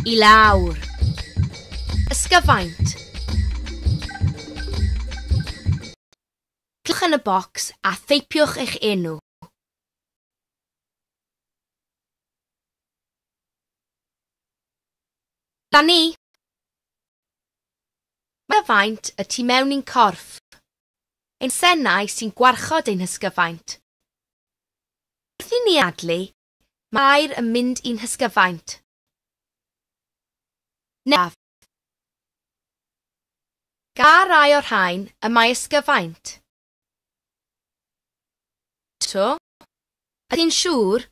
I lawr. Ysgyfaint. Cliwch yn y bocs a theipiwch eich enw. Dan ni. Mae ysgyfaint y tu mewn i'n corff. Ein senau sy'n gwarchod ein hysgyfaint. Wrth i ni adlu, mae'r yn mynd i'n hysgyfaint. Nef. Gar rai o'r rhain y mae ysgyfaint. To, ydy'n siŵr,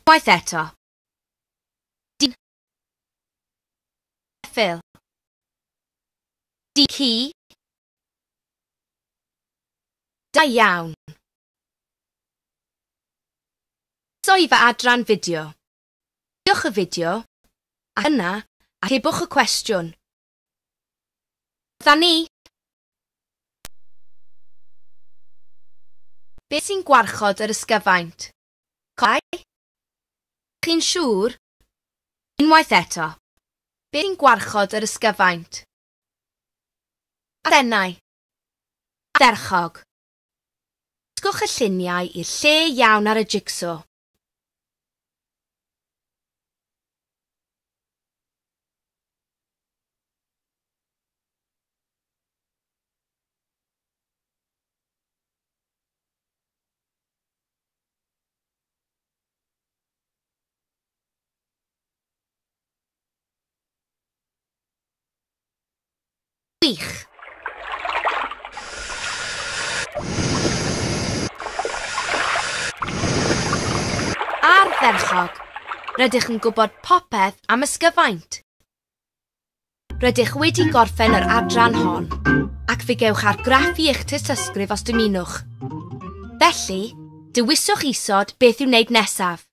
waith eto. Di ffil. Di ci. Da iawn. Swydd adran fideo. Diolch y fideo, a yna atebwch y cwestiwn. Dan ni. Beth sy'n gwarchod yr ysgyfaint? Cai? Chi'n siŵr? Unwaith eto. Beth sy'n gwarchod yr ysgyfaint? Adenau. Aderchog. Sgwch y lluniau i'r lle iawn ar y jig-so. Gwych. Ar ferchog, rydych yn gwybod popeth am ysgyfaint. Rydych wedi gorffen yr adran hon, ac fe gewch argraffu eich tystysgrif os dymunwch. Felly, dewiswch isod beth i'w wneud nesaf.